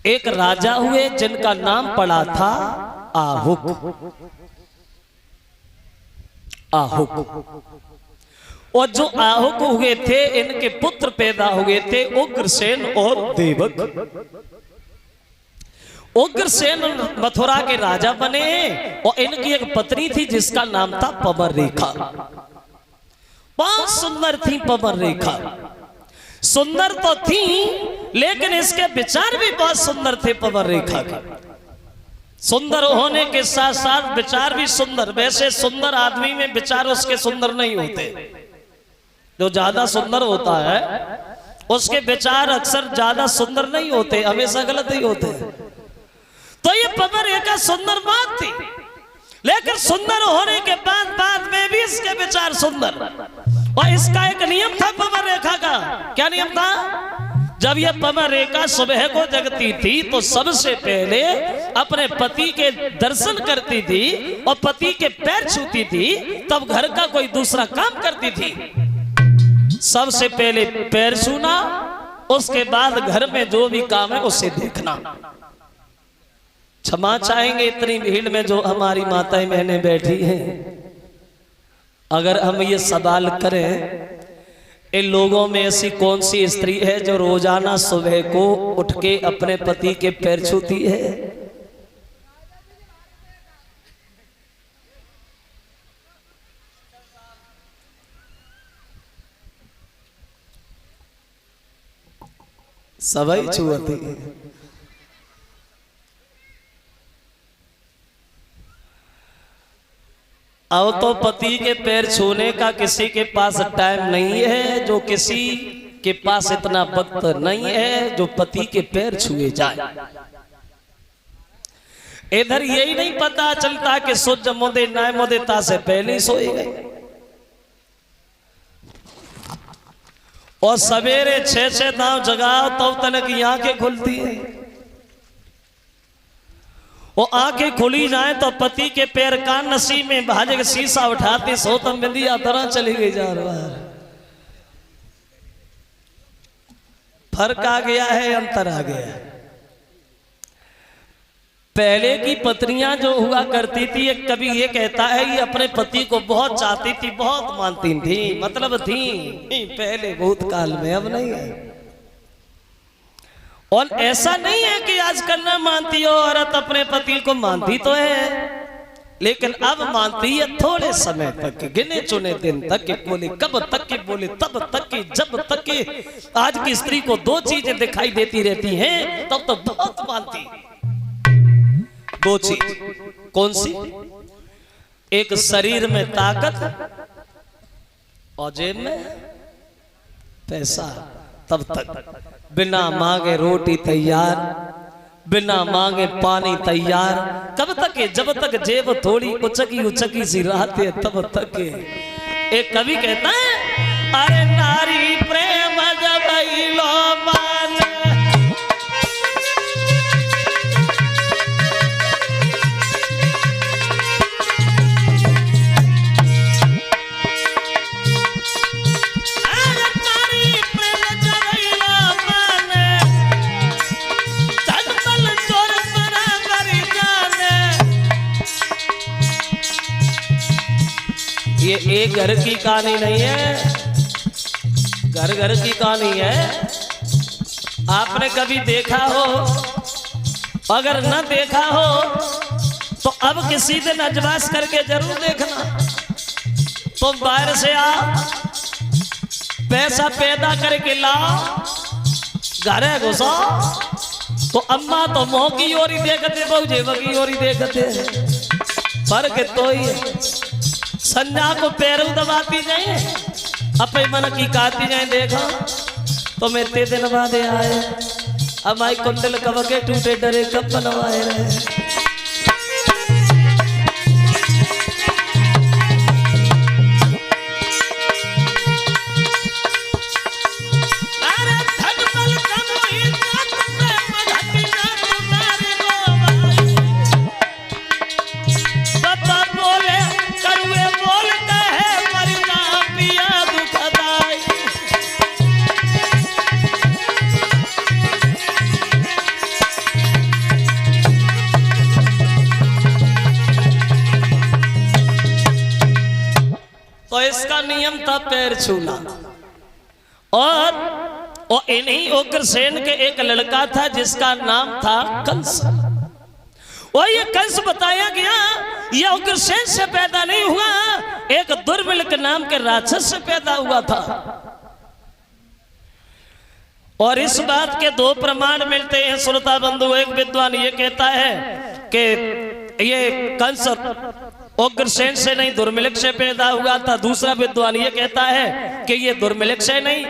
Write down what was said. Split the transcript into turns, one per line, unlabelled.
एक राजा हुए जिनका नाम पड़ा था आहुक। आहुक। और जो आहुक हुए थे इनके पुत्र पैदा हुए थे उग्रसेन और देवक। उग्रसेन मथुरा के राजा बने और इनकी एक पत्नी थी जिसका नाम था पवन रेखा। बहुत सुंदर थी पवन रेखा। सुंदर तो थी लेकिन इसके विचार भी बहुत सुंदर थे पवन रेखा के। सुंदर होने के साथ साथ विचार भी सुंदर। वैसे सुंदर आदमी में विचार उसके सुंदर नहीं होते। जो ज्यादा सुंदर होता है उसके विचार अक्सर ज्यादा सुंदर नहीं होते, हमेशा गलत ही होते। तो ये पवन रेखा सुंदर बात थी, लेकिन सुंदर होने के बाद में भी इसके विचार सुंदर। और इसका एक नियम था पवन रेखा का। क्या नियम था? जब यह पवन रेखा सुबह को जगती थी तो सबसे पहले अपने पति के दर्शन करती थी और पति के पैर छूती थी, तब घर का कोई दूसरा काम करती थी। सबसे पहले पैर छूना, उसके बाद घर में जो भी काम है उसे देखना। क्षमा चाहेंगे इतनी भीड़ में जो हमारी माताएं बहनें बैठी हैं, अगर हम ये सवाल करें इन लोगों में ऐसी कौन सी स्त्री है जो रोजाना सुबह को उठ के अपने पति के पैर छूती है? सभी छूती है। अब तो पति के पैर छूने का किसी के पास टाइम नहीं है, जो किसी के पास इतना वक्त नहीं है जो पति के पैर छुए जाए। इधर यही नहीं पता चलता कि सूर्य मोदे नाय मोदेता से पहले ही सोए गए। और सवेरे 6 दांव जगाओ तब तक की आंखें खुलती है। वो आंखें खुली जाए तो पति के पैर का नसीब में भाजे शीशा उठाते सोतम बिंदिया तरह चली गई जा रहा है। फर्क आ गया है, अंतर आ गया है। पहले की पत्नियां जो हुआ करती थी, एक कवि ये कहता है ये अपने पति को बहुत चाहती थी, बहुत मानती थी, मतलब थी पहले भूतकाल में, अब नहीं है। और ऐसा नहीं है कि आजकल ना मानती हो औरत अपने पति को, मानती तो है लेकिन अब मानती है थोड़े समय तक, गिने चुने दिन तक। बोले कब तक के, बोले तब तक के, जब तक के। आज की स्त्री को 2 चीजें दिखाई देती रहती हैं तब तो बहुत मानती। 2 चीज कौन सी? एक शरीर में ताकत और जेब में पैसा। तब तक बिना मांगे रोटी तैयार, बिना मांगे पानी तैयार। कब तक है? जब तक जेब थोड़ी उचकी सी रहती है तब तक है। एक कवि कहता है अरे नारी प्रेम जब लो मान, ये एक घर की कहानी नहीं है, घर घर की कहानी है। आपने कभी देखा हो, अगर न देखा हो तो अब किसी दिन अजवास करके जरूर देखना। तुम बाहर से आ, पैसा पैदा करके लाओ, घर घुसो तो अम्मा तो मुंह की ओर ही देखते, बहु जेब की ओर ही देखते। फर्क तो ही है। संजा को पैरों दबाती जाए, अपने मन की काटी जाए। देखो तो मैं ते दिन बाद आए, अब आई कुंडल कब के टूटे डरे कब बनवाए रहे। इसका नियम था पैर छूना। और इन्हीं उग्रसेन के एक लड़का था जिसका नाम था कंस। और ये कंस बताया गया ये उग्रसेन से पैदा नहीं हुआ, एक दुर्मिल के नाम के राक्षस से पैदा हुआ था। और इस बात के दो प्रमाण मिलते हैं श्रोता बंधु। एक विद्वान ये कहता है कि ये कंस उग्रसेन से नहीं दुर्मिलिक से पैदा हुआ था। दूसरा विद्वान ये कहता है कि ये दुर्मिलिक से नहीं